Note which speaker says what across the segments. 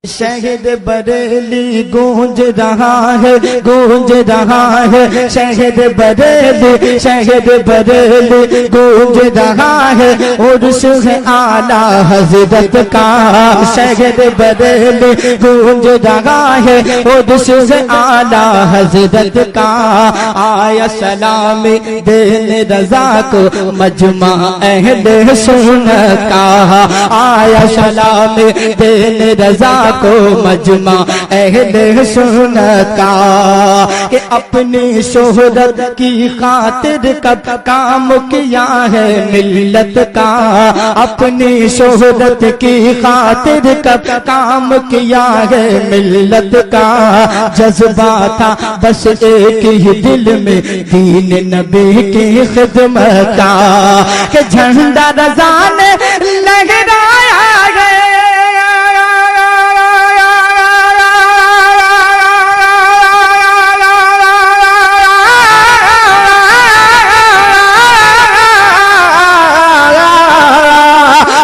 Speaker 1: شہد بریلی گونج رہا ہے گونج رہا ہے شہد بریلی شہد بریلی گونج رہا ہے عرش ہے اعلیٰ حضرت کا شہد بریلی گونج رہا ہے عرش ہے اعلیٰ حضرت کا آیا سلام دین رضا کو مجمع اہل سنت کا آیا سلام دین رضا کو مجمع اہل سنت کا کہ اپنی شہرت کی خاطر کب کام کیا ہے ملت کا اپنی شہرت کی خاطر کب کام کیا ہے ملت کا جذبہ تھا بس ایک ہی دل میں دین نبی کی خدمت کا کہ جھنڈا رضا نے لہرایا ہے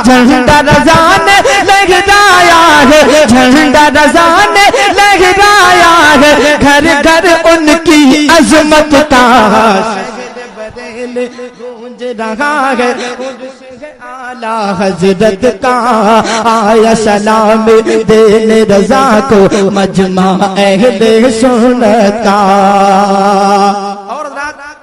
Speaker 1: جھنڈا رضا نے لہرایا ہے جھنڈا رضا نے لہرایا ہے گھر گھر ان کی عظمت کا گونج رہا ہے اعلیٰ حضرت کا آیا سلام دین رضا کو مجمع اہل سنت کا اور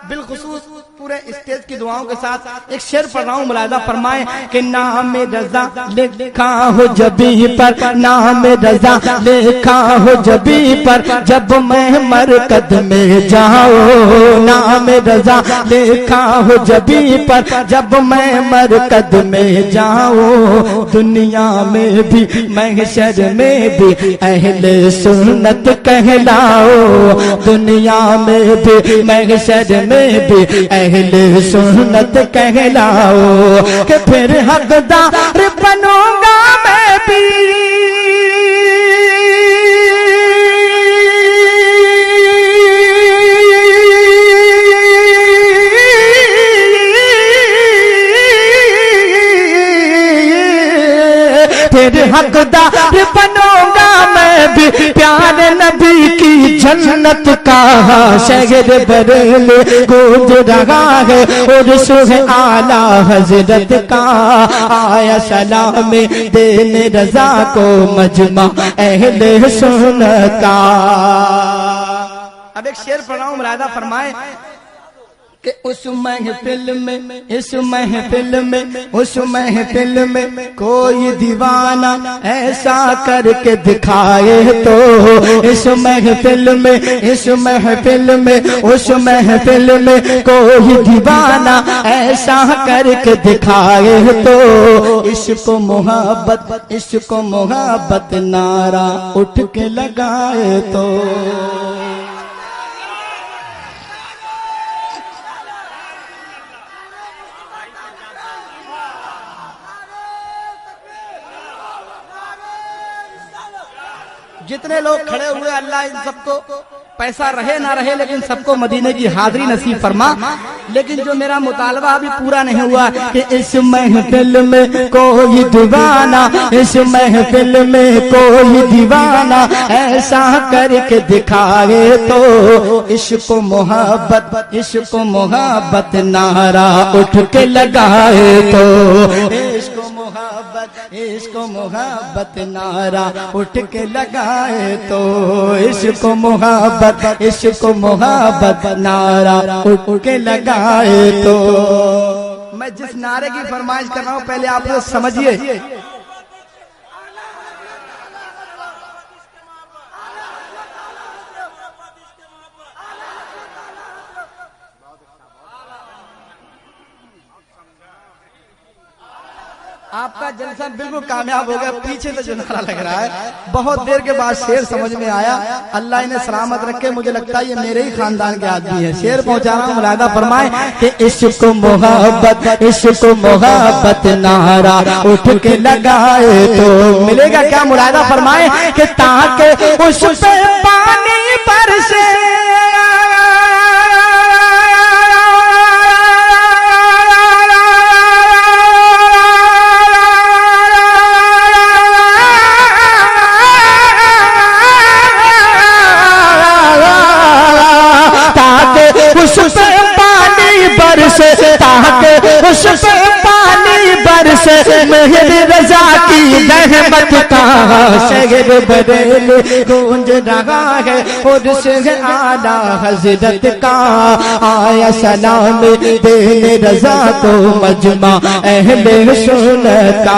Speaker 1: بالخصوص پورے اسٹیج کی دعاؤں کے ساتھ ایک شعر پڑھ رہا ہوں ملاحظہ فرمائیں کہ نام رضا لکھا ہو جبی پر نام رضا لکھا ہو جبی پر جب میں مرکز میں جاؤں نام رضا لکھا ہو جبی پر جب میں مرکز میں جاؤں دنیا میں بھی محشر میں بھی اہل سنت کہلاؤ دنیا میں بھی محشر میں بھی اہل سنت کہلاؤ کہ پھر حقدار بنوں گا میں بھی پھر حقدار بنوں گا میں بھی پیارے نبی کی جنت کا شہر بریلی گونج رہا ہے عرش ہے اعلیٰ حضرت کا آیا سلام دین رضا کو مجمع اہل سنت کا اب ایک شعر پڑھ رہا ہوں ملاحظہ فرمائیں کہ اس محفل میں اس محفل میں اس محفل میں کوئی دیوانہ ایسا کر کے دکھائے تو اس محفل میں اس محفل میں اس محفل میں کوئی دیوانہ ایسا کر کے دکھائے تو عشق و محبت نعرہ اٹھ کے لگائے تو جتنے لوگ کھڑے ہوئے اللہ ان سب کو پیسہ رہے نہ رہے لیکن سب کو مدینے کی حاضری نصیب فرما لیکن جو میرا مطالبہ ابھی پورا نہیں ہوا کہ اس محفل میں کوئی دیوانہ اس محفل میں کوئی دیوانہ ایسا کر کے دکھائے تو عشق و محبت نعرہ اٹھ کے لگائے تو عشق و محبت نعرہ اٹھ کے لگائے تو عشق و محبت نعرہ اٹھ کے لگائے تو میں جس نعرے کی فرمائش کر رہا ہوں پہلے آپ لوگ سمجھیے آپ کا جلسہ بالکل کامیاب ہو گیا پیچھے سے جو نعرہ لگ رہا ہے بہت دیر کے بعد شعر سمجھ میں آیا اللہ انہیں سلامت رکھے مجھے لگتا ہے یہ میرے ہی خاندان کے آدمی ہے شعر پہنچا رہا ہوں ملاحظہ فرمائیں کہ عشق و محبت نعرہ اٹھ کے لگائے تو ملے گا کیا ملاحظہ فرمائیں کہ تاکہ اس پہ پانی برسے اس پہ پانی برسے مہر رضا کی رحمت کا شہر بریلی گونج رہا ہے عرش اعلیٰ حضرت کا آیا سلام دینے رضا کو مجمع اہل سنت کا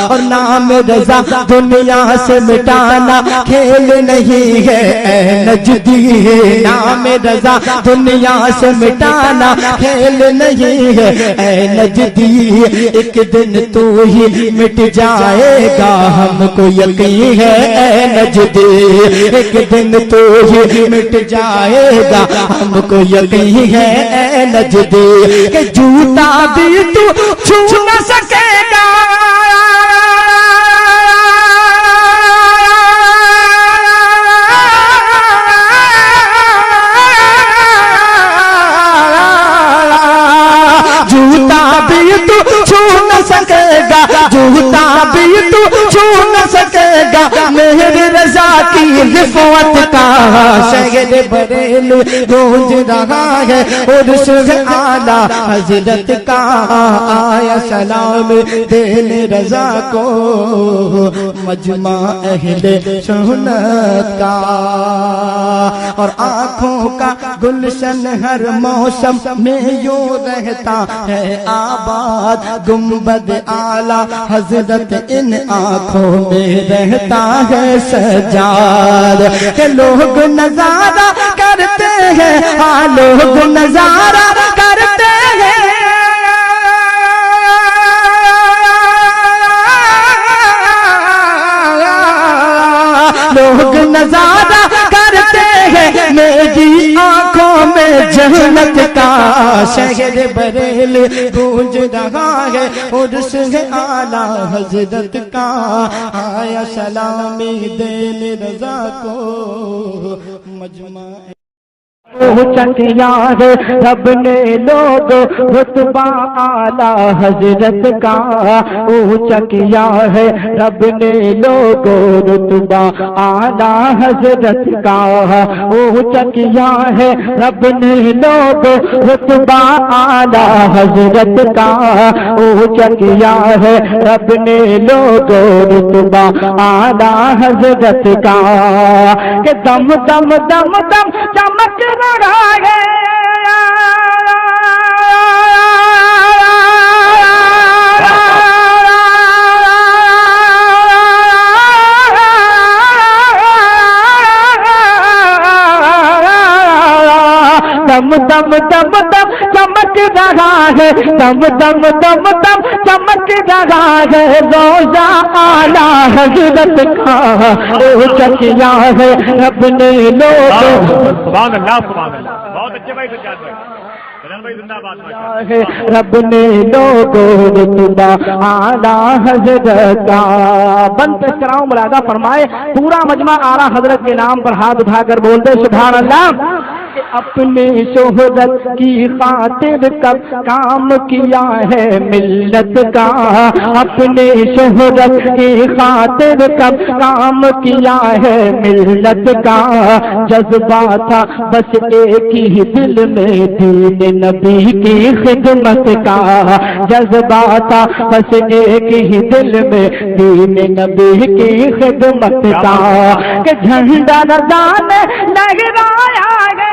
Speaker 1: اور نام رضا دنیا سے مٹانا کھیل نہیں ہے اے نجدی نام رضا دنیا سے مٹانا کھیل نہیں ہے اے نجدی ایک دن تو ہی مٹ جائے گا ہم کو یقین ہے اے نجدی ایک دن تو ہی مٹ جائے گا ہم کو یقین ہے اے نجدی کہ جوتا بھی تو چھو نہ سکے گا جوتا بھی تو چھو نہ سکے گا جوتا بھی تو چھو نہ سکے گا میرے رضا کی رفعت کا شہر بریلی گونج رہا ہے عرش اعلیٰ حضرت کا آیا سلام دینے رضا کو مجمع اہل سنت کا اور آنکھوں کا گلشن ہر موسم میں یوں رہتا ہے آباد گنبد اعلیٰ حضرت ان آنکھوں میں رہتا ہے سجاد کہ لوگ نظارہ کرتے ہیں ہاں لوگ نظارہ کرتے ہیں لوگ نظارہ کرتے ہیں میری آنکھوں میں جنت کا شہر بریلی گونج رہا ہے عرش اعلیٰ حضرت کا آیا سلامی دینے رضا کو مجمع اونچا کیا ہے رب نے لوگ رتبہ اعلیٰ حضرت کا اونچا کیا ہے رب نے لوگ رتبہ اعلیٰ حضرت کا اونچا کیا ہے رب نے لوگ رتبہ اعلیٰ حضرت کا اونچا کیا ہے رب نے لوگ رتبہ اعلیٰ حضرت کا کہ دم دم دم دم چمک رہا ہے دم دم دم دم چمک رہا ہے دم دم دم دم چمک رہا ہے روزہ اعلیٰ حضرت کا اونچا کیا ہے رب نے لوگ
Speaker 2: سبحان اللہ بہت اچھے بھائی سجاد بھائی
Speaker 1: رب نے لوگوں رتبہ اعلیٰ حضرت کا بند پیش کراؤں ملاحظہ فرمائے پورا مجمع اعلیٰ حضرت کے نام پر ہاتھ اٹھا کر بولتے سبحان اللہ اپنے شہرت کی خاطر کب کام کیا ہے ملت کا اپنے شہرت کی خاطر کب کام کیا ہے ملت کا جذبہ تھا بس ایک ہی دل میں دین نبی کی خدمت کا جذبہ تھا بس ایک ہی دل میں دین نبی کی خدمت کا کہ جھنڈا رضا نے لہرایا ہے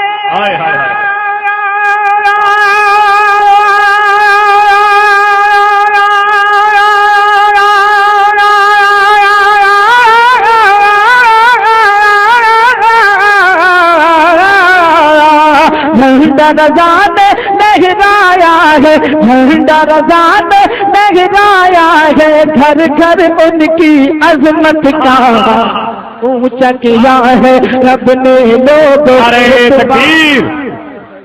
Speaker 1: جھنڈا رضا نے لہرایا ہے جھنڈا رضا نے لہرایا ہے گھر گھر ان کی عظمت کا اونچا کیا ہے رب نے لوگ
Speaker 2: نعرہ تکبیر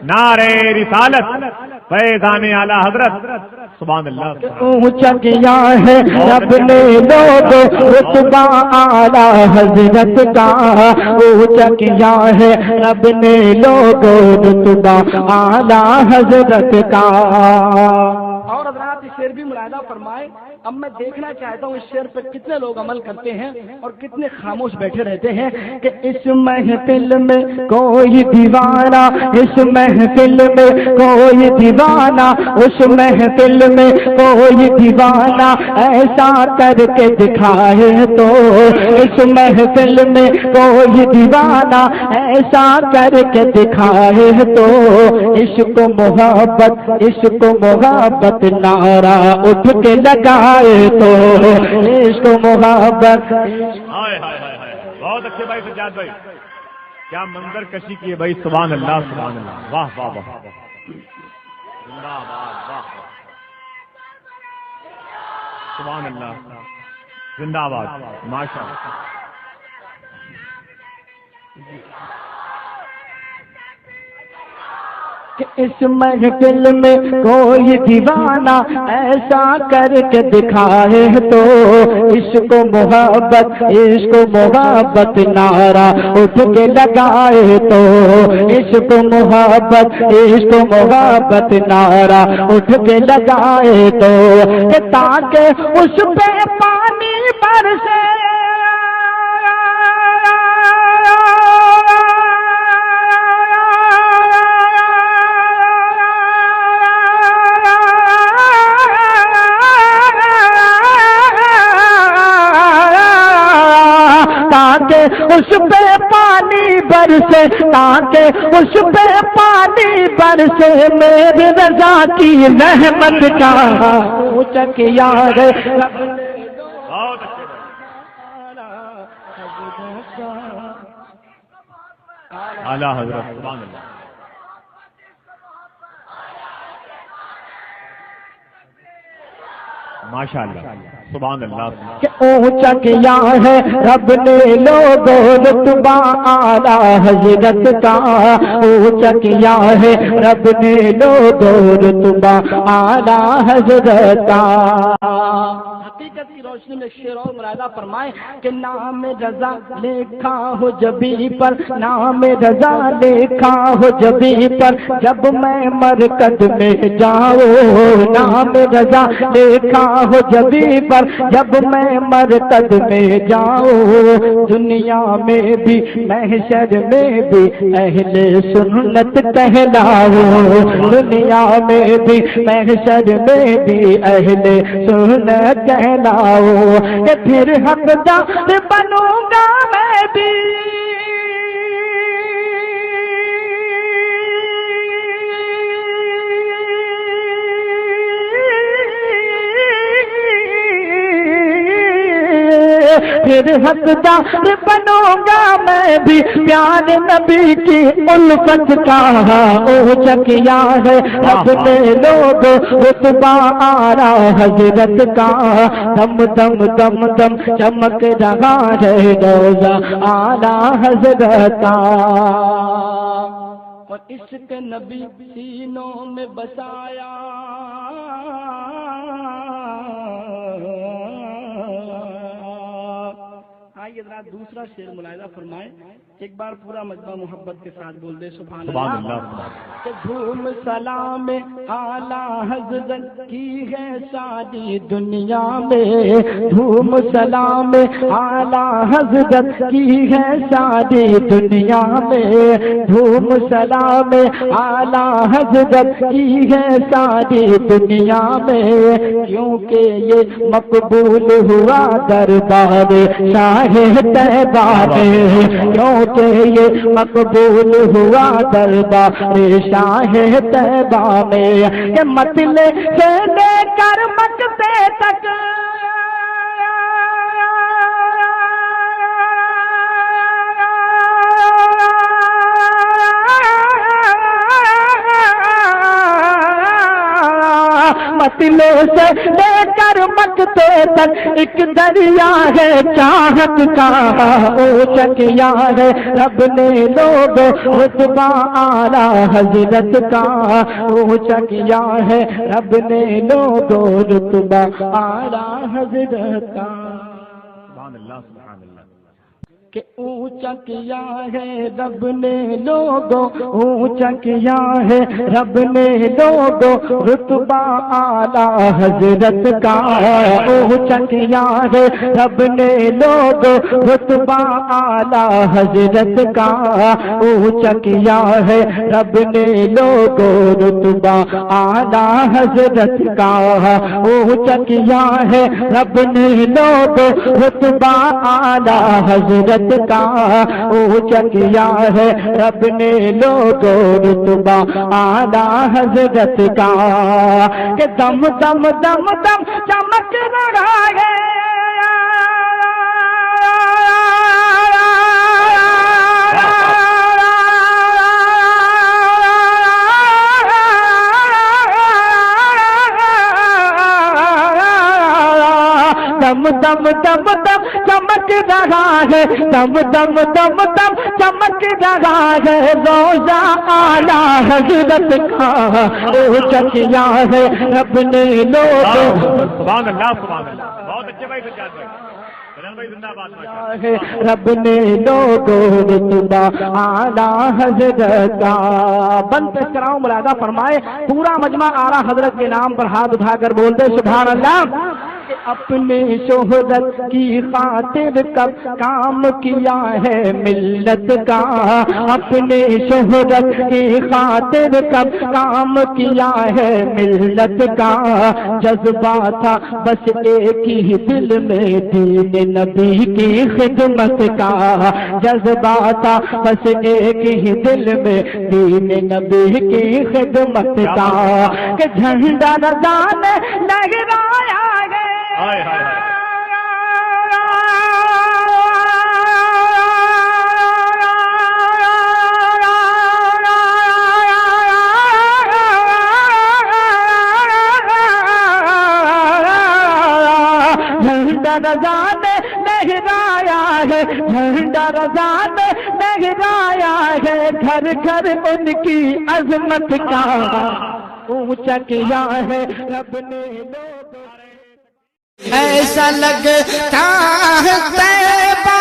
Speaker 2: نعرہ رسالت فیضان اعلیٰ حضرت سبحان اللہ
Speaker 1: اونچا کیا ہے رب نے لوگ رتبہ اعلیٰ حضرت کا اونچا کیا ہے رب نے لوگ رتبہ اعلیٰ حضرت کا اور
Speaker 3: حضرات اس شعر بھی ملاحظہ فرمائے. اب میں دیکھنا چاہتا ہوں اس شعر پہ کتنے لوگ عمل کرتے ہیں اور کتنے خاموش بیٹھے رہتے ہیں کہ اس محفل میں کوئی دیوانہ، اس محفل میں کوئی دیوانہ، اس محفل میں کوئی دیوانہ ایسا کر کے دکھائے تو، اس محفل میں کوئی دیوانہ ایسا کر کے دکھائے تو، عشق محبت عشق محبت نعرہ اٹھ کے لگائے تو، عشق محبت.
Speaker 2: ہائے ہائے ہائے ہائے، بہت اچھے بھائی سجاد بھائی، کیا منظر کشی کی ہے بھائی. سبحان اللہ سبحان اللہ، واہ واہ واہ، زندہ باد، واہ سبحان اللہ، زندہ باد، ماشاء اللہ.
Speaker 1: کہ اس محفل میں کوئی دیوانہ ایسا کر کے دکھائے تو، عشق محبت عشق محبت نعرہ اٹھ کے لگائے تو، عشق محبت عشق محبت نعرہ اٹھ کے لگائے تو، کہ تاکہ اس پہ پانی برسے تاکہ اس پہ پانی برسے، تاکہ اس پہ پانی برسے، میری رضا کی رحمت کا اونچک یار.
Speaker 2: اعلیٰ حضرت سبحان اللہ. ماشاء اللہ سبحان اللہ.
Speaker 1: کہ اونچا کیا ہے رب نے لوگوں رتبہ اعلیٰ حضرت کا، اونچا کیا ہے رب نے لوگوں رتبہ اعلیٰ حضرت کا.
Speaker 3: حقیقت کی روشنی میں شعر اور ملاحظہ فرمائے کہ نام رضا لکھا ہو جبی پر، نام رضا لکھا ہو جبی پر، جب میں مرکز میں جاؤں، نام رضا لکھا ہو جبی پر، جب میں مرکز میں جاؤں، دنیا میں بھی محشر میں بھی اہل سنت کہلاؤں، دنیا میں بھی محشر میں بھی اہل سنت کہلاؤ، کہ پھر حقدار بنوں گا میں بھی، پھر حقدار بنوں گا میں بھی، پیار نبی کی الفت کا اونچا کیا ہے اپنے لوگ رتبہ اعلیٰ حضرت کا، دم دم دم دم چمک رہا ہے روزہ اعلیٰ حضرت کا. اور عشق نبی سینوں میں بسایا، آئیے ذرا دوسرا شعر ملاحظہ فرمائے. ایک بار پورا مجمع محبت کے ساتھ بول دے سبحان اللہ. کہ دھوم سلام اعلیٰ حضرت کی ہے ساری دنیا میں، دھوم سلام اعلیٰ حضرت کی ہے ساری دنیا میں، دھوم سلام اعلیٰ حضرت کی ہے ساری دنیا میں، کیونکہ یہ مقبول ہوا دربار شاہ طیبہ میں، کیونکہ یہ مقبول ہوا دربار شاہ طیبہ میں، کہ مطلع سے لے کر مکتے تک مطلع سے لے کر مکتے تک ایک دریا ہے چاہت کا، اونچا کیا ہے رب نے لوگ رتبہ اعلیٰ حضرت کا، اونچا کیا ہے رب نے لوگ رتبہ اعلیٰ حضرت کا.
Speaker 2: سبحان اللہ سبحان اللہ.
Speaker 3: کہ اونچا کیا ہے رب نے لوگوں، اونچا کیا ہے رب نے لوگوں رتبہ اعلیٰ حضرت کا، اونچا کیا ہے رب نے لوگوں رتبہ اعلیٰ حضرت کا، اونچا کیا ہے رب نے لوگوں رتبہ اعلیٰ حضرت کا، اونچا کیا ہے رب نے لوگوں رتبہ اعلیٰ حضرت کا، اونچا کیا ہے رب نے لوگوں رتبہ اعلیٰ حضرت کا، کہ دم دم دم دم چمک رہا ہے دم دم دم دم چمک رہا ہے، دم دم دم دم چمک رہا ہے روزہ اعلیٰ حضرت کا، اونچا کیا ہے رب نے لوگوں،
Speaker 2: سبحان اللہ سبحان اللہ، بہت اچھے بھائی سجاد بھائی، بلال بھائی زندہ باد ماشاءاللہ،
Speaker 3: رب نے لوگوں رتبہ اعلیٰ حضرت کا۔ بند پیش کراؤں ملاحظہ فرمائے، پورا مجمع اعلیٰ حضرت کے نام پر ہاتھ اٹھا کر بولتے سبحان اللہ۔ اپنے شہرت کی خاطر کب کام کیا ہے ملت کا، اپنے شہرت کی خاطر کب کام کیا ہے ملت کا، جذبہ تھا بس ایک ہی دل میں دین نبی کی خدمت کا، جذبہ تھا بس ایک ہی دل میں دین نبی کی خدمت کا، کہ جھنڈا رضان لہرایا ہے،
Speaker 2: ہائے ہائے ہائے،
Speaker 3: جھنڈا رضا نے لہرایا ہے، جھنڈا رضا نے لہرایا ہے، گھر گھر ان کی عظمت کا، اونچا کیا ہے رب نے لوگوں،
Speaker 1: ایسا لگتا ہے طیبہ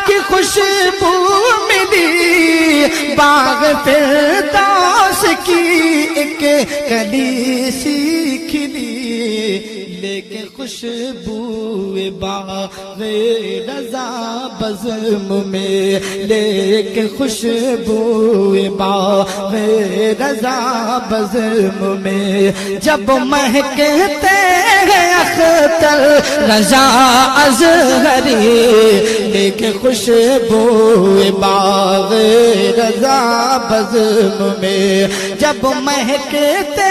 Speaker 1: کی خوشبو ملی، باغ فردوس کی ایک کلی سی کھلی، لیکن خوشبو باغ رضا بزم میں، لیکن خوشبو باغ رضا بزم میں، جب مہکتے ہیں اختر رضا ازہری، لیکن خوشبو باغ رضا بزم میں، جب مہکتے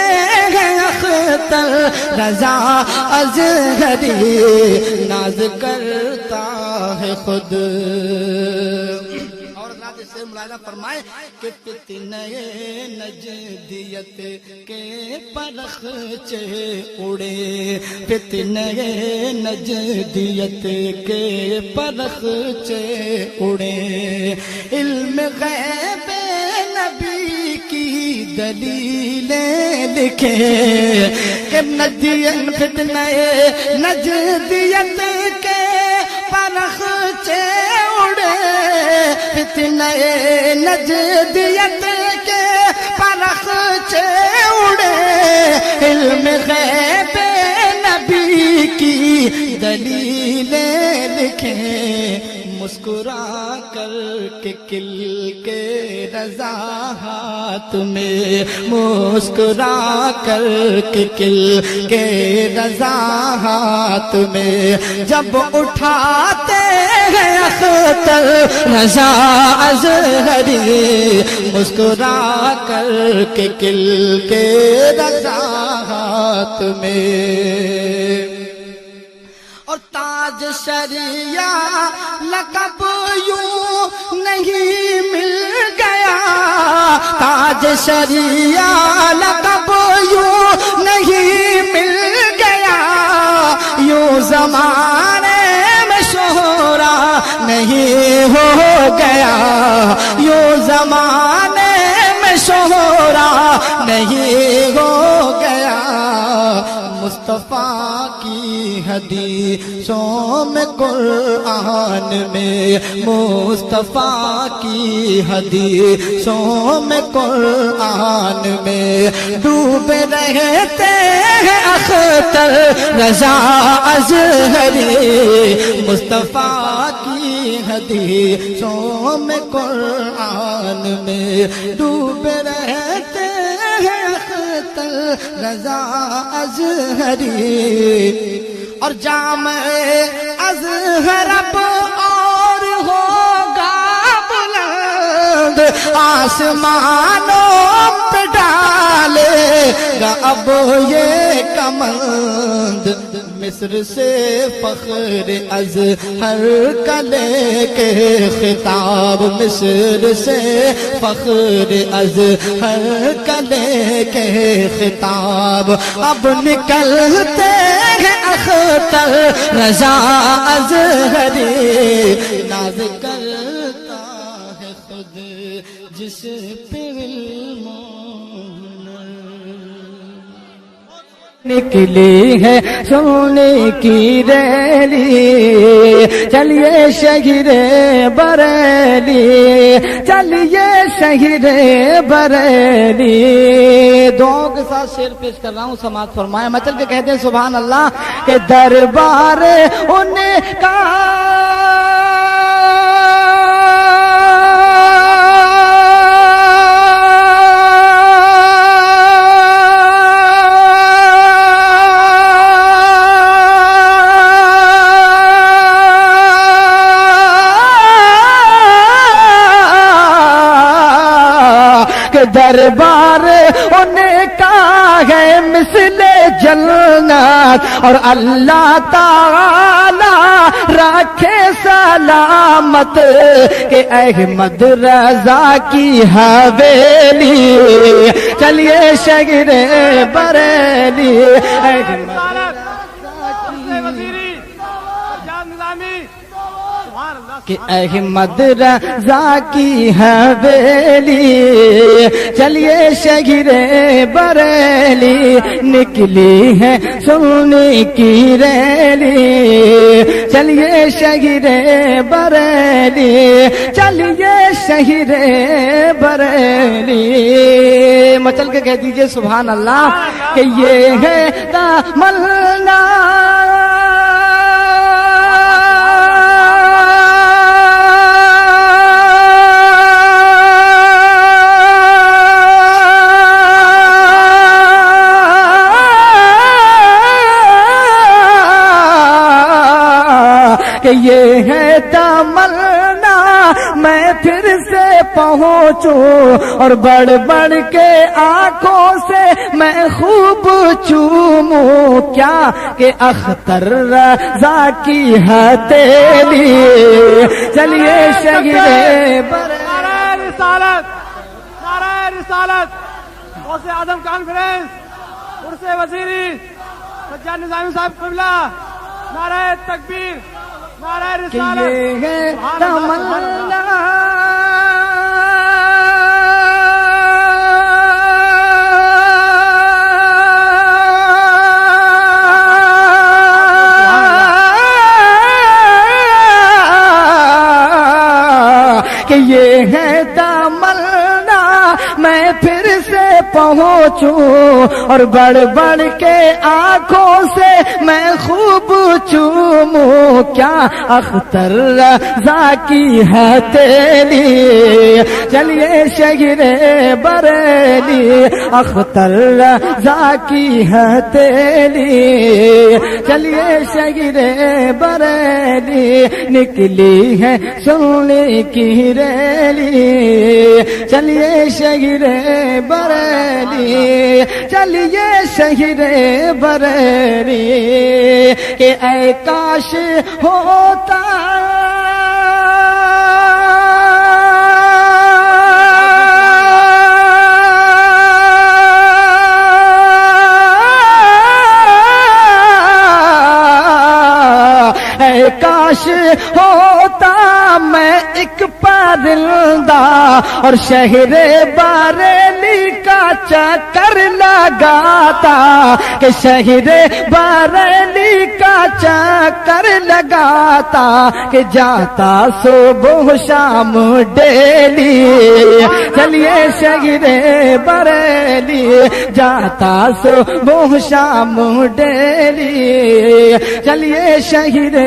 Speaker 1: ہیں اختر رضا ازہری، ناز کرتا ہے خود، اور ناز سے ملاحظہ فرمائے کہ فتنہ نجدیت کے پرخچے اڑے، فتنہ نجدیت کے پرخچے اڑے، علم غیب نبی کی دلیلیں لکھے، کہ فتنہ نجدیت کے پرخچے اڑے، فتنہ نجدیت کے پرخچے اڑے، علم غیب نبی کی دلیلیں لکھیں، مسکرا کر کے کل کے رضا ہاتھ میں، مسکرا کر کے کل کے رضا ہاتھ میں، جب اٹھاتے ہیں اختر رضا ازہری، مسکرا کر کے کل کے رضا ہاتھ میں، اور تاج شریعہ لقب یوں نہیں مل گیا، تاج شریعہ لقب یوں نہیں مل گیا، یوں زمانے میں شہرا نہیں ہو گیا، یوں زمانے میں شہرا نہیں ہو گیا، مصطفیٰ کی حدیثوں میں قرآن میں مصطفیٰ کی حدیثوں میں قرآن میں ڈوبے رہتے ہیں اختر رضا اظہری مصطفیٰ کی حدیثوں میں قرآن میں ڈوبے رہتے ہیں اختر رضا اظہری اور جامع اظہر اب اور ہوگا بلند آسمانوں پہ ڈالے گا اب یہ کمند مصر سے فخر ازہر کا لے کے خطاب مصر سے فخر ازہر کا لے کے خطاب اب نکلتے ہیں اختر رضا اظہری ناز کرتا ہے خود جس پہ نکلی ہے سونے کی ریلی چلیے شہر بریلی چلیے شہر بریلی دعاؤں کے ساتھ شعر پیش کر رہا ہوں سماعت فرمائے میں چل کے کہتے ہیں سبحان اللہ کہ دربار ان کا دربار ان کا ہے مثل جنت اور اللہ تعالی رکھے سلامت کہ احمد رضا کی حویلی چلیے شہر بریلی کہ احمد رضا کی حویلی چلیے شہر بریلی نکلی ہے سونے کی ریلی چلیے شہر بریلی چلیے شہر بریلی مچل کے کہہ دیجئے سبحان اللہ کہ یہ ہے تمنا کہ یہ ہے تمنا میں پھر سے پہنچوں اور بڑھ بڑھ کے آنکھوں سے میں خوب چوموں کیا کہ اختر رضا کی ہتھیلی چلیے شہر
Speaker 2: نعرہ رسالت نعرہ رسالت غوث اعظم کانفرنس عرس وزیری سجاد نظامی صاحب قبلہ نعرہ تکبیر نعرہ رسالت
Speaker 1: یہ ہے تمنا کہ یہ ہے تمنا میں پھر سے پہنچوں اور بڑھ بڑھ کے آنکھوں سے میں خوب چوموں کیا اختر رضا کی ہتھیلی چلیے شہر بریلی اختر رضا کی ہتھیلی چلیے شہر بریلی نکلی ہے سونے کی ریلی چلیے شہر بریلی چلیے شہر بریلی کہ اے کاش ہوتا اے کاش کاش ہوتا میں ایک پرندہ اور شہر بریلی کا چکر لگاتا کہ شہر بریلی کا چکر لگاتا کہ جاتا صبح شام ڈیلی چلیے شہر بریلی جاتا صبح شام ڈیلی چلیے شہر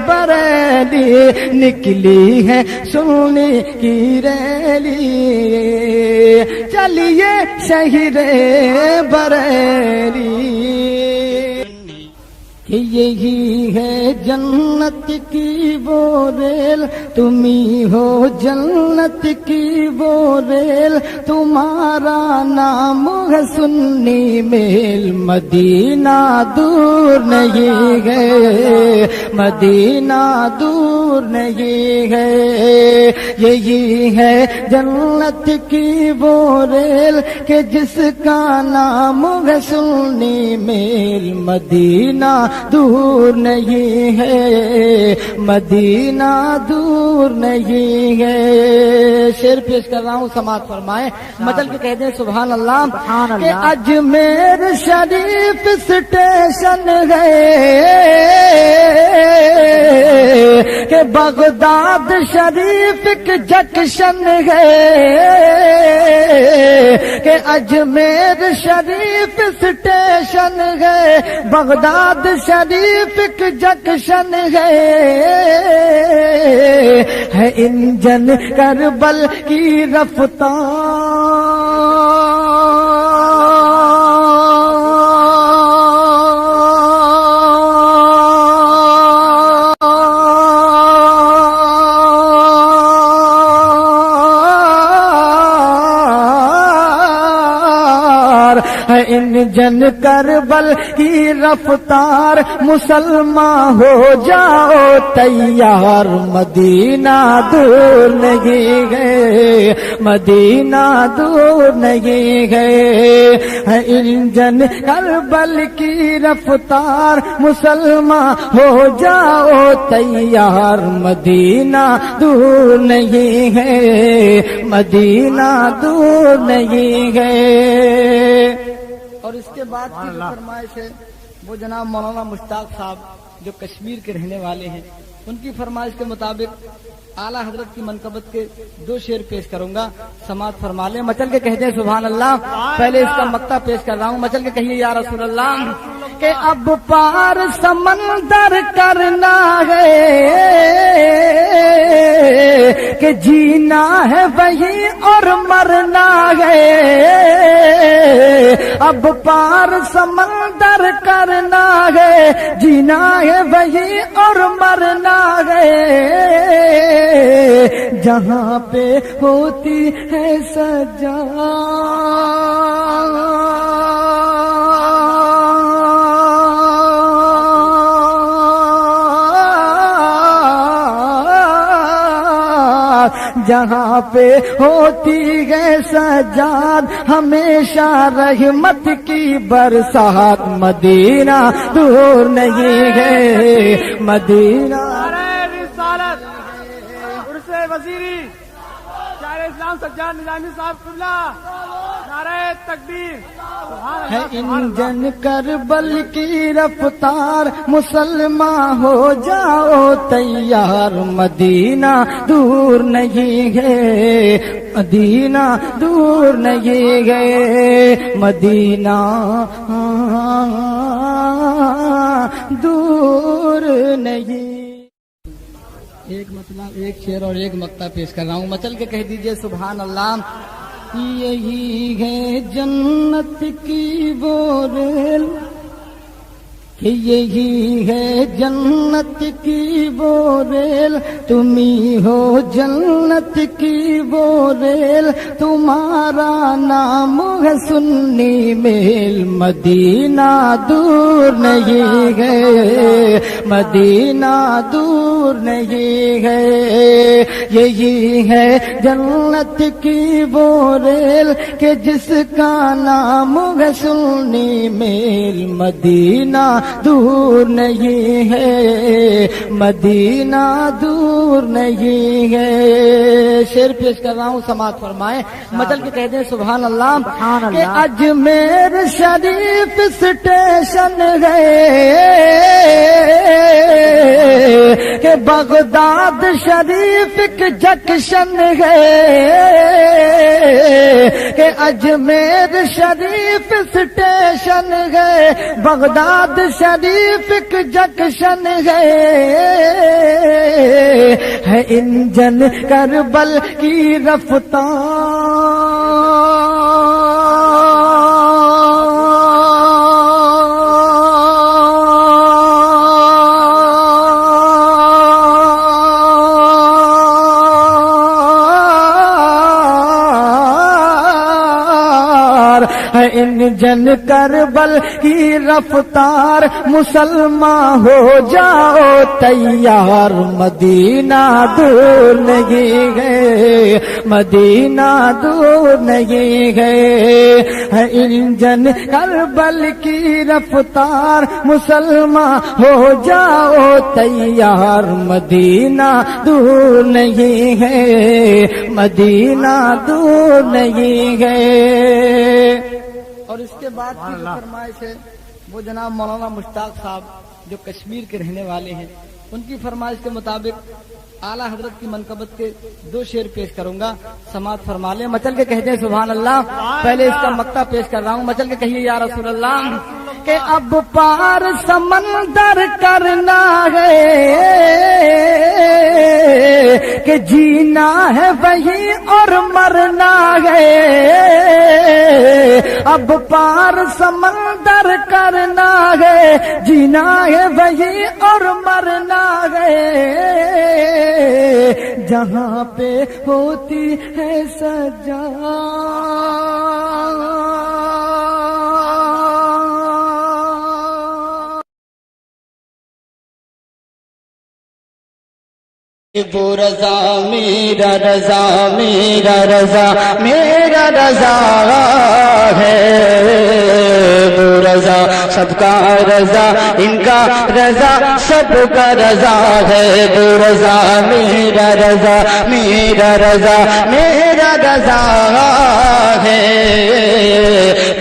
Speaker 1: بریلی نکلی ہے سونے کی ریلی چلیے شہر بریلی یہی ہے جنت کی وہ ریل تمہیں ہو جنت کی وہ ریل تمہارا نام ہے سنی میل مدینہ دور نہیں ہے مدینہ دور نہیں ہے یہی ہے جنت کی وہ ریل کہ جس کا نام ہے سنی میل مدینہ دور نہیں ہے مدینہ دور نہیں ہے شعر پیش کر رہا ہوں سماعت فرمائے مچل کے کہتے ہیں سبحان اللہ کہ اجمیر شریف اسٹیشن ہے کہ بغداد شریف ایک جنکشن ہے کہ اجمیر شریف اسٹیشن ہے بغداد شریف ایک جنکشن ہے انجن کربل کی انجن کربل کی رفتار مسلمان ہو جاؤ تیار مدینہ دور نہیں گئے مدینہ دور نہیں گئے انجن کربل کی رفتار مسلمان ہو جاؤ تیار مدینہ دور نہیں ہے مدینہ دور نہیں ہے اور اس کے بعد کی جو فرمائش ہے وہ جناب مولانا مشتاق صاحب جو کشمیر کے رہنے والے ہیں ان کی فرمائش کے مطابق اعلیٰ حضرت کی منقبت کے دو شعر پیش کروں گا سماعت فرما لیں مچل کے کہتے ہیں سبحان اللہ پہلے اس کا مقطع پیش کر رہا ہوں مچل کے کہیے یا رسول اللہ کہ اب پار سمندر کرنا ہے کہ جینا ہے وہی اور مرنا ہے اب پار سمندر کرنا ہے جینا ہے وہی اور مرنا ہے جہاں پہ ہوتی ہے سجا جہاں پہ ہوتی ہے سجاد ہمیشہ رحمت کی برسات مدینہ دور نہیں ہے مدینہ
Speaker 4: وزیری شاعر اسلام سجاد نظامی صاحب قبلہ نعرہ تکبیر
Speaker 1: ہے انجن کربل کی رفتار مسلمان ہو جاؤ تیار مدینہ دور نہیں ہے مدینہ دور نہیں ہے مدینہ دور نہیں ایک مطلب ایک شعر اور ایک مقطع پیش کر رہا ہوں مچل کے کہہ دیجئے سبحان اللہ یہی ہے جنت کی وہ ریل کہ یہی ہے جنت کی وہ ریل تمہیں ہو جنت کی وہ ریل تمہارا نام ہے سنی میل مدینہ دور نہیں ہے مدینہ دور نہیں ہے یہی ہے جنت کی وہ ریل کہ جس کا نام ہے سنی میل مدینہ دور نہیں ہے، مدینہ دور نہیں ہے۔ شعر پیش کر رہا ہوں، سماعت فرمائیں، مطلب کہ کہتے ہیں سبحان اللہ کہ اجمیر شریف اسٹیشن ہے کہ بغداد شریف ایک جنکشن ہے کہ اجمیر شریف اسٹیشن ہے، بغداد شریف ایک جنکشن ہے انجن کربل کی انجن کربل کی رفتار، مسلمان ہو جاؤ تیار، مدینہ دور نہیں ہے، مدینہ دور نہیں ہے۔ انجن کربل کی رفتار، مسلمان ہو جاؤ تیار، مدینہ دور نہیں ہے، مدینہ دور نہیں ہے۔ اور اس کے بعد کی جو فرمائش ہے وہ جناب مولانا مشتاق صاحب جو کشمیر کے رہنے والے ہیں، ان کی فرمائش کے مطابق اعلیٰ حضرت کی منقبت کے 2 شعر پیش کروں گا، سماعت فرما لیں۔ مچل کے کہتے ہیں سبحان اللہ۔ پہلے اس کا مقطع پیش کر رہا ہوں، مچل کے کہیے یا رسول اللہ کہ اب پار سمندر کرنا ہے کہ جینا ہے وہی اور مرنا ہے، اب پار سمندر کرنا ہے، جینا ہے وہی اور مرنا ہے، جہاں پہ ہوتی ہے سجا
Speaker 5: وہ رضا میرا رضا میرا رضا میرا رضا ہے، وہ رضا سب کا رضا ان کا رضا سب کا رضا ہے، وہ رضا میرا رضا میرا رضا میرا رضا ہے،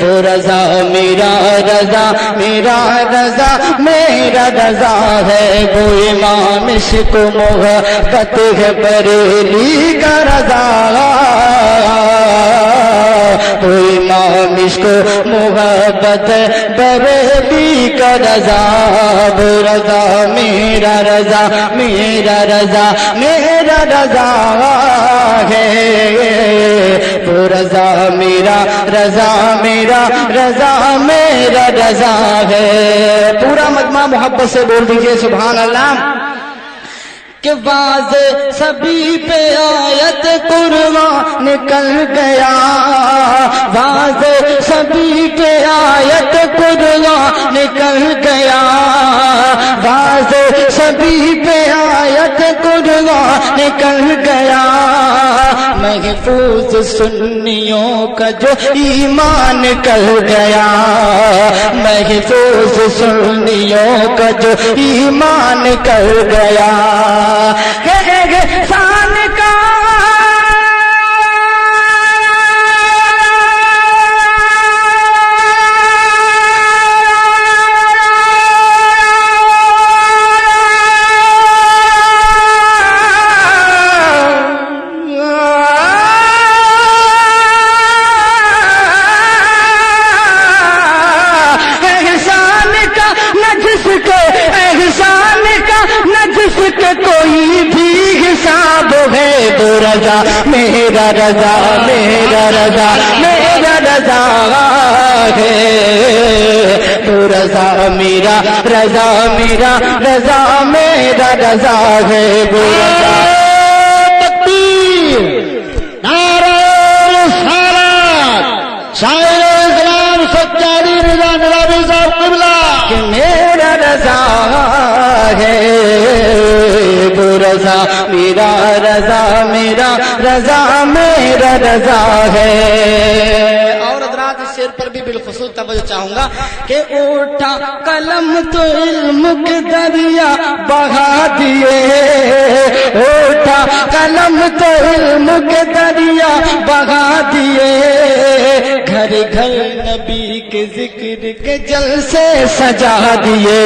Speaker 5: وہ رضا میرا رضا میرا رضا میرا رضا ہے، وہ امام عشق محبت ہے بریلی کا رضا، وہ امام عشق محبت بریلی کا رضا، وہ رضا میرا رضا میرا رضا میرا رضا ہے، وہ رضا میرا رضا میرا رضا میرا رضا ہے۔ پورا مجمع محبت سے بول دیجئے سبحان اللہ کہ واضح سبھی پہ آیت قرآن نکل گیا، واضح سبھی پہ آیت قرآن نکل گیا، واضح سبھی پہ آیت قرآن نکل گیا، محفوظ سنیوں کا جو ایمان نکل گیا، محفوظ سنیوں کا جو ایمان نکل گیا، احسان کا کوئی بھی حساب ہے، تو رضا میرا رضا میرا رضا میرا رضا ہے، تو رضا میرا رضا میرا رضا میرا رضا ہے، وہ رضا تکبیر نعرہ رسالت شاعر اسلام سچاری رضا نظامی صاحب قبلہ کہ میرا رضا ہے، وہ رضا میرا رضا میرا رضا میرا رضا ہے۔ اور حضرات اس سے شعر پر بھی بالخصوص توجہ چاہوں گا کہ اٹھا قلم تو علم کے دریا بہا دیے، اٹھا قلم تو علم کے دریا بہا دیے، گھر گھر نبی کے ذکر کے جلسے سجا دیے،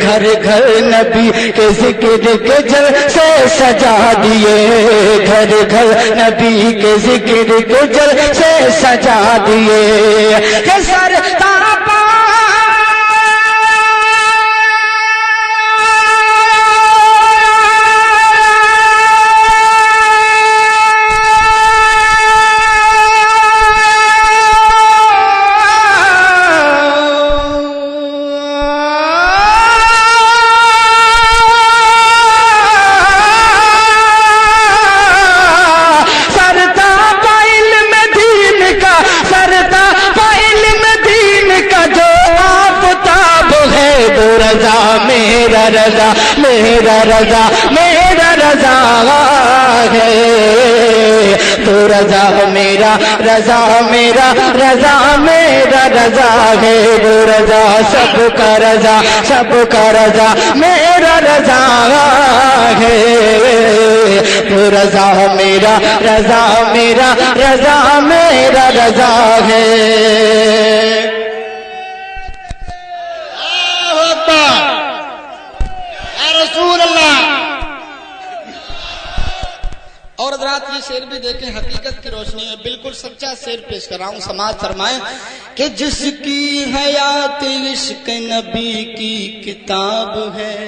Speaker 5: گھر گھر نبی کے ذکر کے جلسے سجا دیے، گھر گھر نبی کے ذکر کے جلسے سجا دیے، کہ سر تاپا میرا رضا میرا رضا میرا رضا ہے، تو رضا میرا رضا میرا رضا میرا رضا ہے، وہ رضا سب کا رضا سب کا رضا میرا رضا ہے، تو رضا میرا رضا میرا رضا میرا رضا ہے۔ اور حضرات یہ شعر بھی دیکھیں، حقیقت کی روشنی میں بالکل سچا شعر پیش کر رہا ہوں، سماعت فرمائیں کہ جس کی حیات عشق نبی کی کتاب ہے،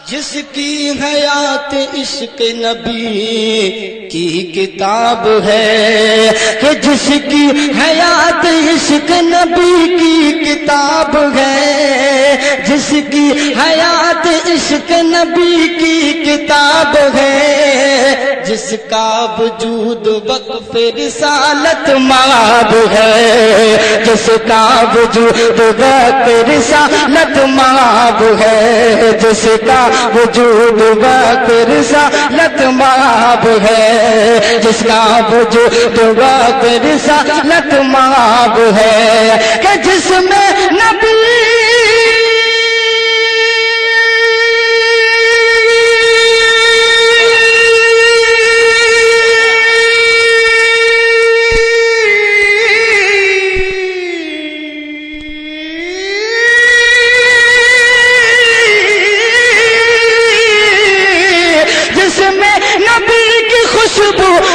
Speaker 5: جس کی حیات عشق نبی کی کتاب ہے، کہ جس کی حیات عشق نبی کی کتاب ہے، جس کی حیات عشق نبی کی کتاب ہے، جس کا وجود وقف رسالت مآب ہے، جس کا وجود وقف رسالت مآب ہے، جس کا وجود وقف رسالت مآب ہے، جس کا وجود وقف رسالت مآب ہے، کہ جس میں نبی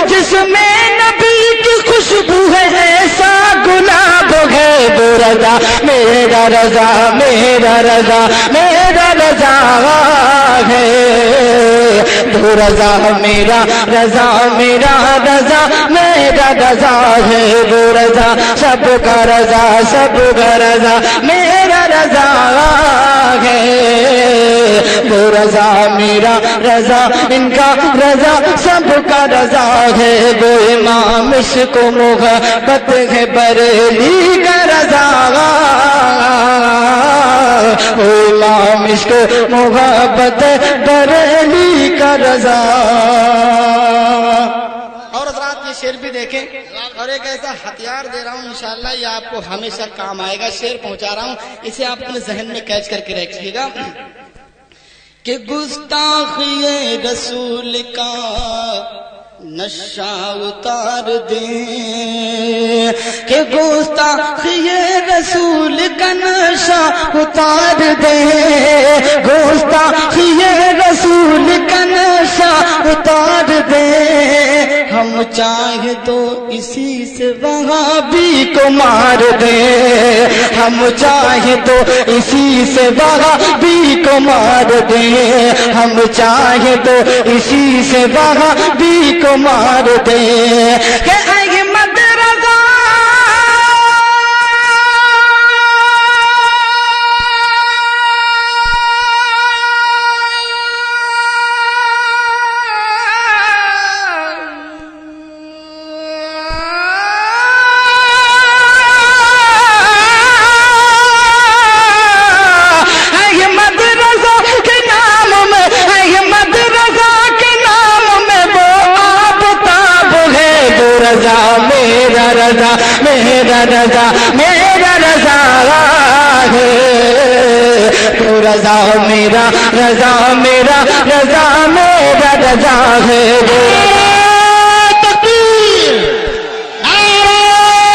Speaker 5: جس میں نبی کی خوشبو ہے ایسا گلاب ہے، وہ رضا میرا رضا میرا رضا میرا رضا ہے، وہ رضا میرا رضا میرا رضا میرا رضا ہے، وہ رضا سب کا رضا سب کا رضا میرا رضا ہے، وہ رضا میرا رضا ان کا رضا سب کا رضا ہے، وہ امام عشق و محبت ہے بریلی کا رضا، وہ امام عشق و محبت بریلی کا رضا۔ اور حضرات یہ شعر بھی دیکھیں، اور ایک ایسا ہتھیار دے رہا ہوں انشاءاللہ یہ آپ کو ہمیشہ کام آئے گا، شعر پہنچا رہا ہوں، اسے آپ اپنے ذہن میں کیچ کر کے رکھیے گا کہ گستاخی رسول کا نشہ اتار دیں، کہ گستاخی رسول کا نشہ اتار دیں، گستاخی رسول کا نشہ اتار دیں، ہم چاہے تو اسی سے وہابی کو مار دیں، ہم چاہے تو اسی سے وہابی کو مار دیں، ہم چاہے تو اسی سے وہابی کو مار دیں، کہ احمد رضا میرا رضا میرا رضا ہے تو رضا میرا رضا میرا رضا میرا رضا ہے تکبیر نعرہ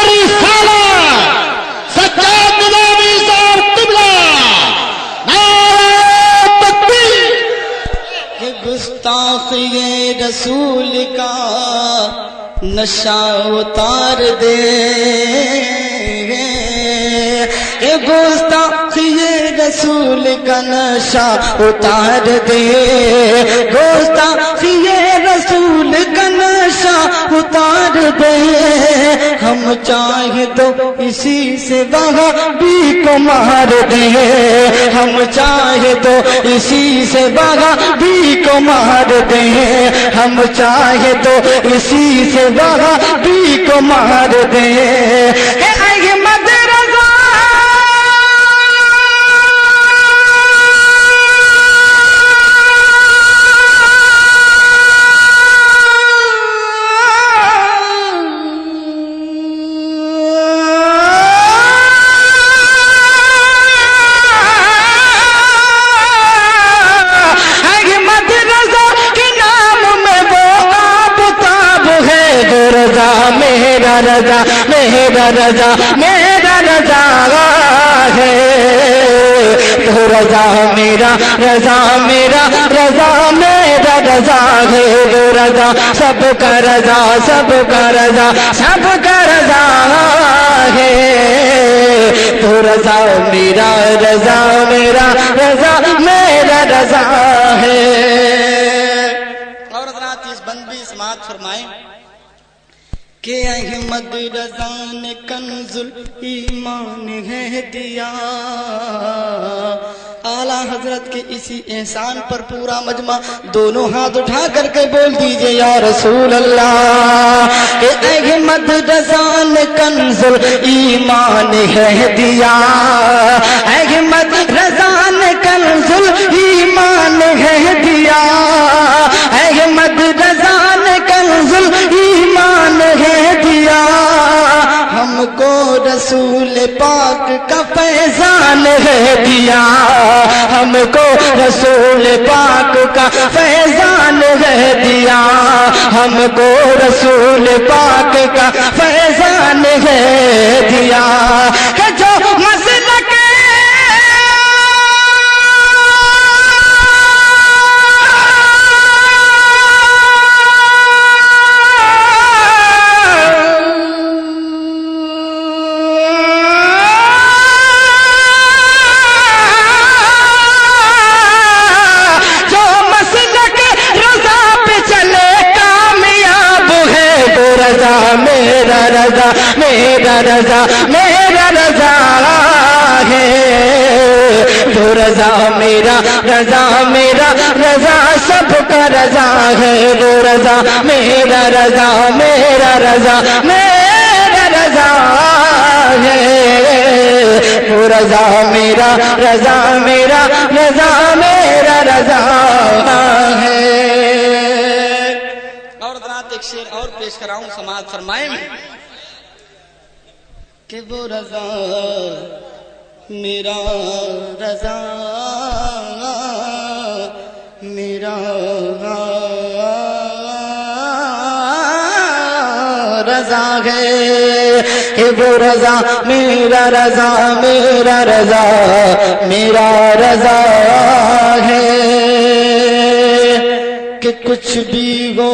Speaker 5: رسالت سجاد نظامی صاحب قبلہ نعرہ تکبیر کہ گستاخی رسول کا نشہ اتار دے کہ گستاخی رسول کا نشہ اتار دے گستاخی رسول کا نشہ اتار دے ہم چاہے تو اسی سے وہابی کو مار دے ہم چاہے تو اسی سے وہابی کو مار دے ہم چاہے تو اسی سے وہابی کو مار دے احمد رضا میرا رضا میرا رضا میرا رضا ہے تو رضا میرا رضا میرا رضا میرا رضا ہے تو رضا سب کا رضا سب کا رضا سب کا رضا ہے تو رضا میرا رضا میرا رضا میرا رضا ہے اور حضرات اس بندی سماعت فرمائیں کہ احمد رضا نے کنز ایمان ہے دیا اعلیٰ حضرت کے اسی احسان پر پورا مجمع دونوں ہاتھ اٹھا کر کے بول دیجئے یا رسول اللہ کہ احمد رضا نے کنز ایمان ہے دیا احمد رضا نے کنز ایمان ہے دیا احمد رضا نے کنز ایمان ہے دیا ہم کو رسول پاک کا فیضان ہے دیا ہم کو رسول پاک کا فیضان ہے دیا ہم کو رسول پاک کا فیضان ہے دیا کہ جو مسلک میرا رضا میرا رضا میرا رضا ہے تو رضا میرا رضا میرا رضا سب کا رضا ہے وہ رضا میرا رضا میرا رضا میرا رضا ہے وہ رضا میرا رضا میرا رضا میرا رضا ہے ایک شعر اور پیش کراؤں سماعت فرمائیں کہ وہ رضا میرا رضا میرا رضا ہے کہ وہ رضا میرا رضا میرا رضا میرا رضا ہے کہ کچھ بھی ہو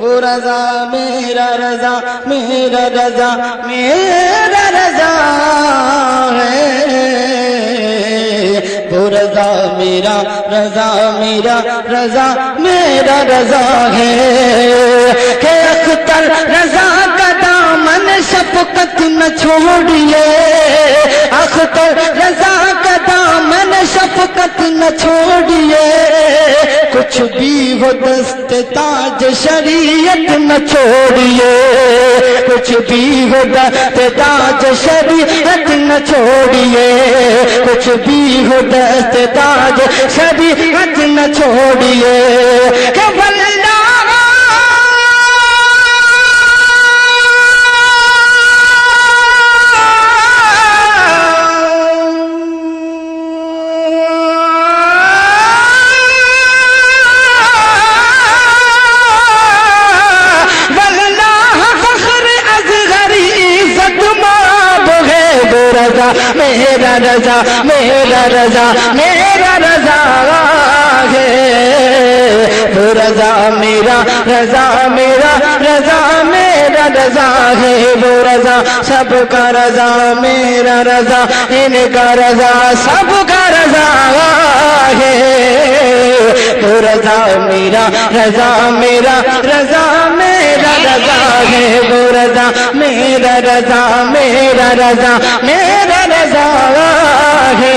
Speaker 5: وہ رضا میرا رضا میرا رضا میرا رضا ہے وہ رضا میرا رضا میرا رضا میرا رضا ہے کہ اختر رضا کا دامن شفقت نہ چھوڑیے اختر رضا کا دامن شفقت نہ چھوڑیے کچھ بھی ہو دست تاج شریعت نہ چھوڑیے کچھ بھی ہو دست تاج شریعت نہ چھوڑیے، کچھ بھی ہو دست تاج شریعت نہ چھوڑیے، کہ واللہ میرا رضا میرا رضا میرا رضا ہے، وہ رضا میرا رضا میرا رضا میرا رضا ہے، وہ رضا سب کا رضا میرا رضا ان کا رضا سب کا رضا ہے، وہ رضا میرا رضا میرا رضا میرا رضا ہے، وہ رضا میرا رضا میرا رضا میرا رضا ہے،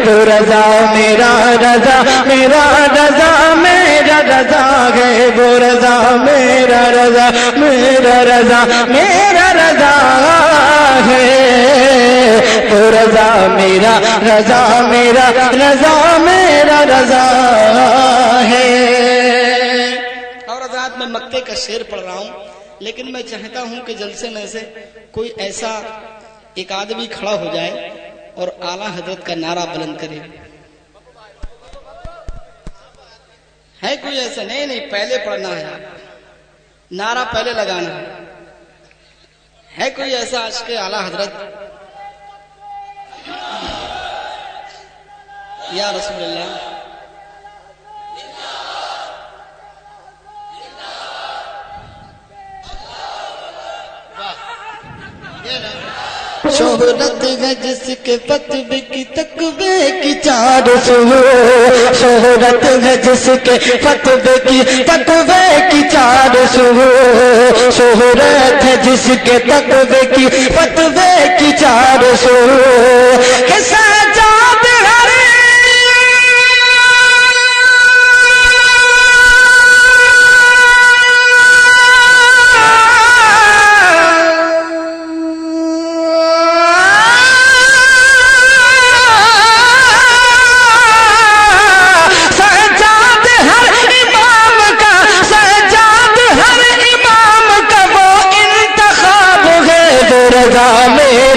Speaker 5: وہ رضا میرا رضا میرا رضا میرا رضا ہے، وہ رضا میرا رضا میرا رضا میرا رضا ہے، وہ رضا میرا رضا میرا رضا میرا رضا ہے۔ اور حضرات میں مکے کا شعر پڑھ رہا ہوں، لیکن میں چاہتا ہوں کہ جلسے میں سے کوئی ایسا ایک آدمی کھڑا ہو جائے اور اعلیٰ حضرت کا نعرہ بلند کرے۔ ہے کوئی ایسا؟ نہیں پہلے پڑھنا ہے، نعرہ پہلے لگانا ہے کوئی ایسا عاشق اعلیٰ حضرت؟ یا رسول اللہ شہرت ہے جس کے فتوے کی تقوی کی چار سو، شہرت ہے جس کے فتوے کی تقوی کی چار سو، شہرت ہے جس کے تقوی کی فتوے کی چار سو، کہ سجاد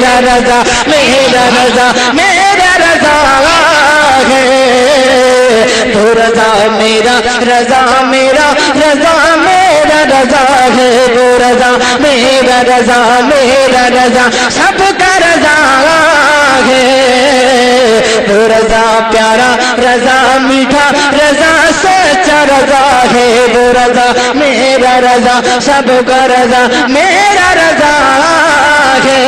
Speaker 5: ہر رضا میرا رضا میرا رضا ہے، تو رضا میرا رضا میرا رضا میرا رضا ہے، وہ رضا میرا رضا میرا رضا سب کا رضا ہے، وہ رضا پیارا رضا میٹھا رضا سچا رضا ہے، وہ رضا میرا رضا سب کا رضا میرا رضا ہے،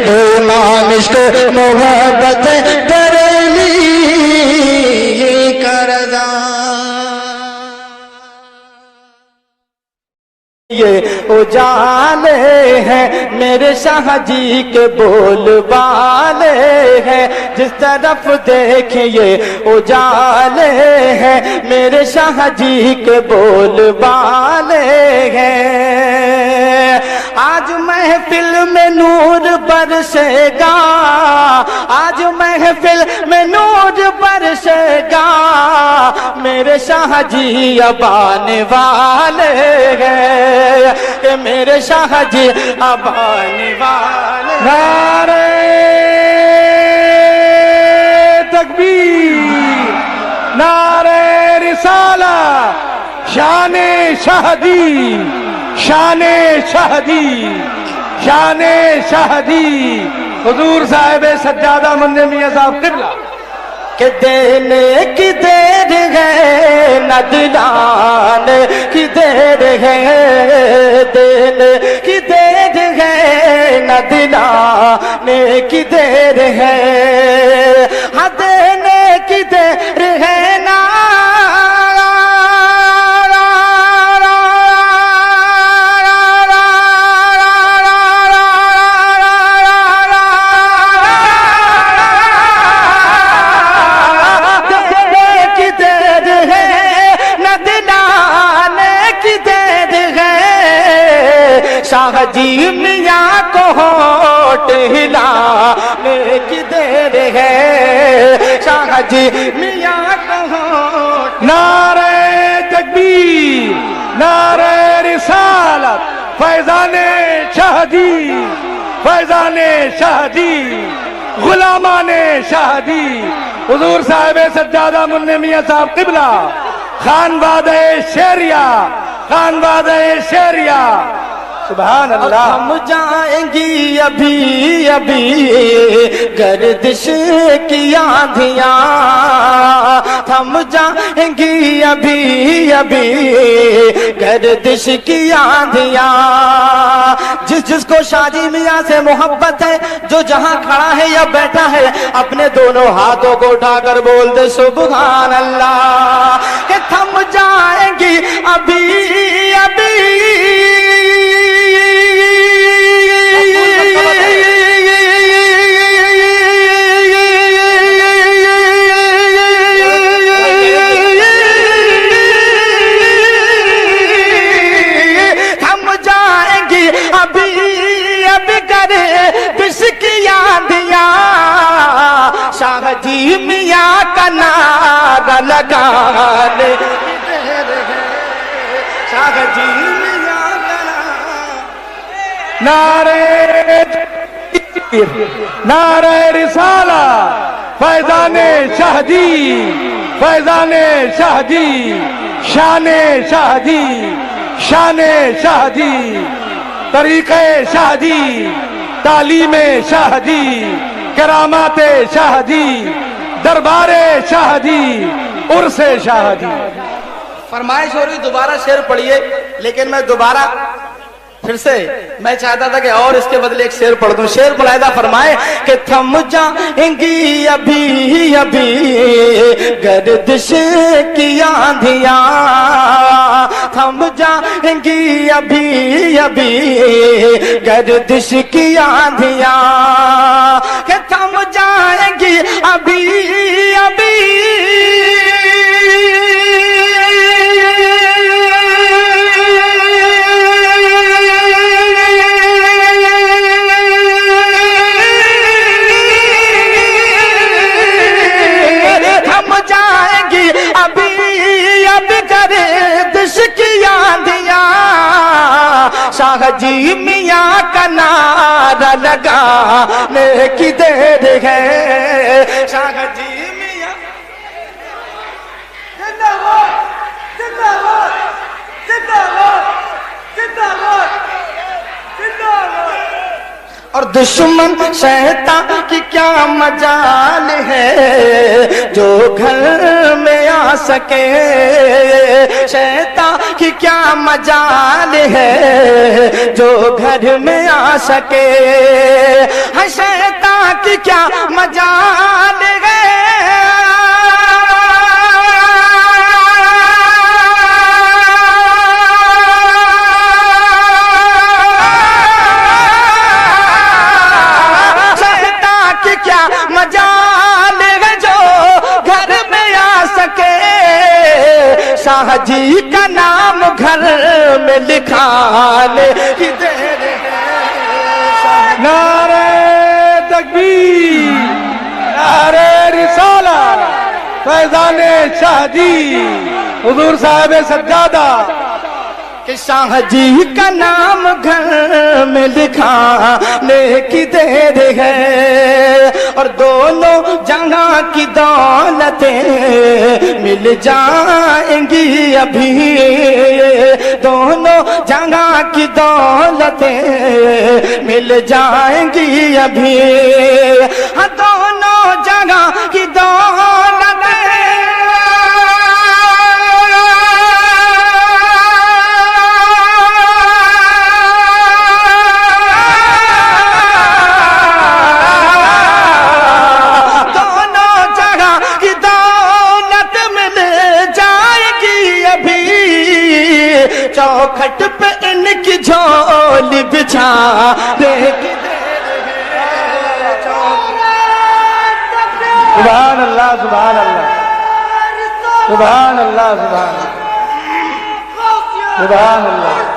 Speaker 5: امام عشق محبت بریلی کا رضا۔
Speaker 1: یہ اجالے ہیں میرے شاہ جی کے بول والے ہیں، جس طرف دیکھیں یہ اجالے ہیں میرے شاہ جی کے بول والے ہیں، آج محفل میں نور برسے گا، آج محفل میں نور برسے گا، میرے شاہ جی اب آنے والے ہیں، کہ میرے شاہ جی اب آنے والے ہیں۔
Speaker 4: نعرہ تکبیر، نعرہ رسالہ، شان شہدی، شان شہدی، شان شہدی، حضور صاحب سجادہ مند میاں صاحب قبلہ،
Speaker 1: کہ دینے کی دیر ہے نہ دلانے کی دیر ہے، دینے کی دیر ہے نہ دلانے کی دیر ہے، ہاں دینے کی دیر ہے نا
Speaker 5: شاہ جی میاں کو ہوٹ ہلانے کی دیر ہے شاہ جی میاں کو ہوٹ
Speaker 4: نعرہ تکبیر نعرہ رسالت فیضان شہدی فیضان شہدی غلامان شہدی حضور صاحب سجادہ منی میاں صاحب قبلہ خانوادہ شہریہ خانوادہ شہریہ سبحان اللہ
Speaker 5: ہم جائیں گی ابھی ابھی گردش کی آندھیاں تھم جائیں گی ابھی ابھی گردش کی آندھیاں جس کو شاہ جی میاں سے محبت ہے جو جہاں کھڑا ہے یا بیٹھا ہے اپنے دونوں ہاتھوں کو اٹھا کر بول دے سبحان اللہ کہ تھم جائیں گی ابھی ابھی شاہ جی میاں کا نعرہ لگانے شاہ جی میاں کا
Speaker 4: نعرہ تکبیر نعرہ رسالہ فیضان شہدی فیضان شہدی شان شہدی شان شہدی طریقہ شہدی تعلیم شہدی کرامات شہدی دربار شہدی عرس شہدی
Speaker 5: فرمائش ہو رہی دوبارہ شعر پڑھیے لیکن میں دوبارہ پھر سے میں چاہتا تھا کہ اور اس کے بدلے ایک شعر پڑھ دوں شعر ملاحظہ فرمائے کہ تھم جائیں گی ابھی ابھی گردش کی آندھیاں تھم جائیں گی ابھی ابھی گردش کی آندھیاں کہ تھم جائیں گی ابھی ابھی شاہ جی میاں کا نعرہ لگانے کی دیر ہے شاہ جی میاں زندہ باد زندہ باد زندہ باد زندہ باد زندہ باد اور دشمن شیطان کی کیا مجال ہے جو گھر میں آ سکے شیطان کی کیا مجال ہے جو گھر میں آ سکے شیطان کی کیا مجال ہے شاہ جی کا نام گھر میں لکھانے کی دیر ہے
Speaker 4: نعرہ تکبیر نعرہ رسالہ فیضان شہدی حضور صاحب سجادہ
Speaker 5: کہ شاہ جی کا نام گھر میں لکھانے کی دیر ہے اور دونوں جہاں کی دولتیں مل جائیں گی ابھی دونوں جہاں کی دولتیں مل جائیں گی ابھی دونوں جگہ کی دولتیں چوکھٹ پہ ان کی جھولی بچھا
Speaker 4: سبحان اللہ سبحان اللہ سبحان اللہ سبحان اللہ سبحان اللہ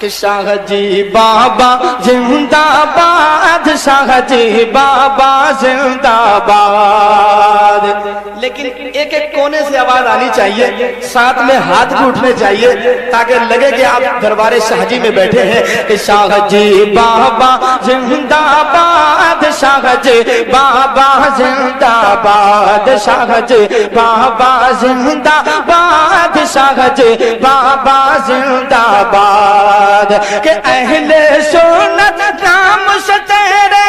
Speaker 5: کہ شاہ جی بابا زندہ باد، شاہ جی بابا زندہ باد۔ لیکن ایک ایک کونے سے آواز آنی چاہیے، ساتھ میں ہاتھ بھی اٹھنے چاہیے تاکہ لگے کہ آپ دربار شاہ جی میں بیٹھے ہیں۔ کہ شاہ جی بابا زندہ باد، شاہ جی بابا زندہ باد، شاہ جی بابا زندہ باد، شاہ جی بابا زندہ باد۔ کہ اہل سنت نام سے تیرے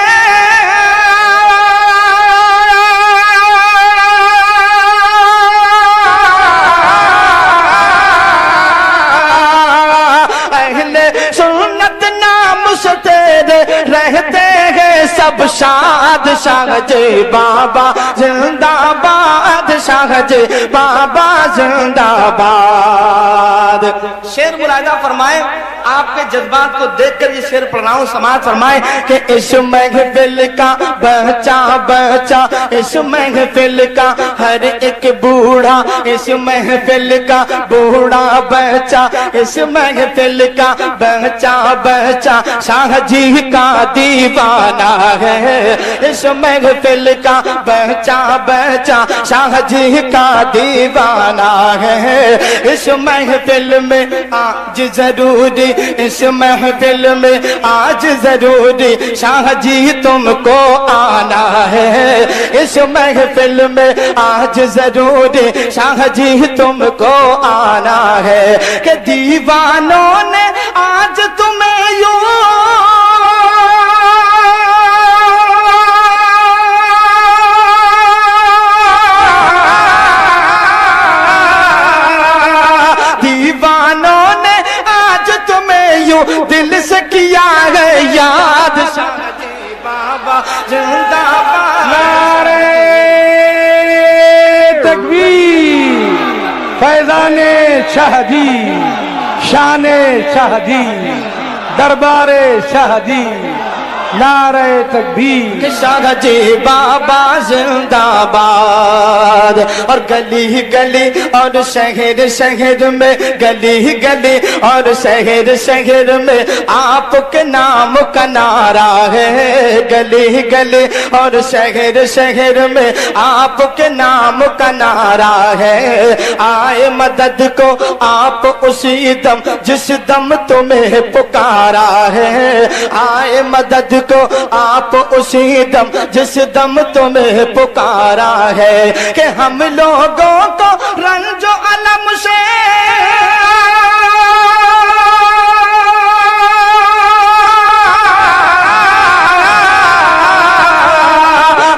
Speaker 5: اہل سنت نام سے تیرے رہتے ہیں سب شاد، شاہ جی بابا زندہ باد، شاہ جی بابا زندہ باد۔ شعر ملاحظہ فرمائے، آپ کے جذبات کو دیکھ کر یہ شعر پڑھ رہا ہوں، سماعت فرمائے کہ اس محفل کا بچہ بچہ، اس محفل کا ہر ایک بوڑھا، اس محفل کا بوڑھا بچہ، اس محفل کا بچہ بچہ شاہ جی کا دیوانہ ہے، اس محفل کا بچہ بچہ شاہ جی کا دیوانہ ہے۔ اس محفل میں آج ضروری، اس محفل میں آج ضروری شاہ جی تم کو آنا ہے، اس محفل میں آج ضروری شاہ جی تم کو آنا ہے۔ کہ دیوانوں نے آج تمہیں یوں دل سے کیا ہے یاد، شاہ جی بابا زندہ باد۔
Speaker 4: نعرہ تکبیر، فیضان شاہ جی، شان شاہ جی، دربار شاہ جی، نعرہ تکبیر۔
Speaker 5: کہ شاہ جی بابا زندہ باد۔ اور گلی گلی اور شہر شہر میں، گلی گلی اور شہر شہر میں آپ کے نام کا نعرہ ہے، گلی گلی اور شہر شہر میں آپ کے نام کا نعرہ ہے۔ آئے مدد کو آپ اسی دم جس دم تمہیں پکارا ہے، آئے مدد کو آپ اسی دم جس دم تمہیں پکارا ہے۔ کہ ہم لوگوں کو رنج و علم سے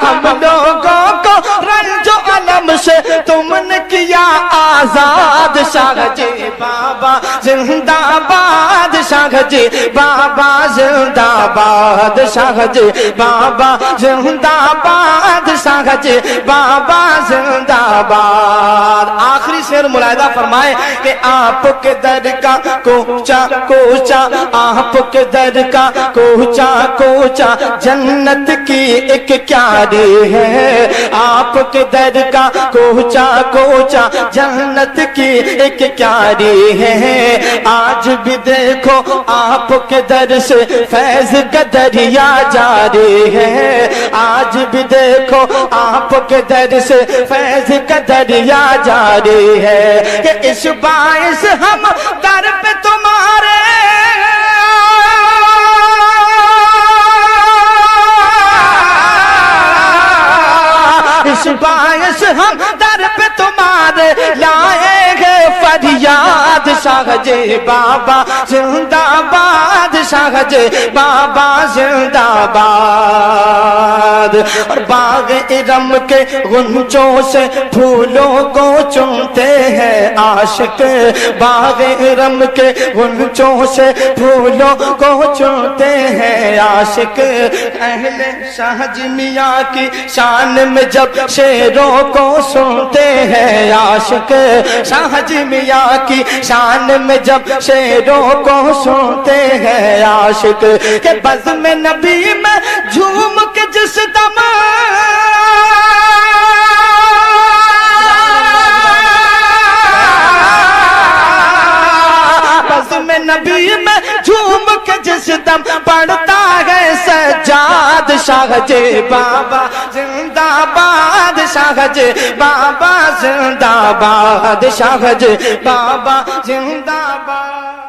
Speaker 5: ہم لوگوں کو رنج و علم سے تم نے کیا آزاد، شاہ جی
Speaker 1: بابا زندہ باد شاہ جی بابا زندہ باد شاہ جی بابا زندہ باد شاہ جی بابا زندہ باد. آخری شعر ملاحظہ فرمائے کہ آپ کے در کا کوچا کوچا آپ کے در کا کوچا کوچا جنت کی ایک کیاری ہے. آپ کے در کا کوچا کوچا جنت کی ایک کیاری ہے. آج بھی دیکھو آپ کے در سے فیض کا دریا جاری ہے. آج بھی دیکھو آپ کے در سے فیض کا دریا جاری ہے کہ اس باعث ہم در پہ تمہارے اس باعث ہم در پہ تمہارے لائیں گے فریاد. شاہ جی بابا زندہ باد شاہ جی بابا زندہ باد. اور باغ ارم کے غنچوں سے پھولوں کو چنتے ہیں عاشق. باغ ارم کے غنچوں سے پھولوں کو چنتے ہیں عاشق. اہل شاہ جی میاں کی شان میں جب شعروں کو سنتے ہیں عاشق. شاہ جی میاں کی شان میں جب شعروں کو سنتے ہیں عاشق کہ بزم نبی میں جھوم کے جس دم بزم نبی میں جھوم کے جس دم پڑتا ہے سجاد. شاہ جی بابا زندہ باد شاہ جی بابا زندہ باد شاہ جی بابا زندہ باد.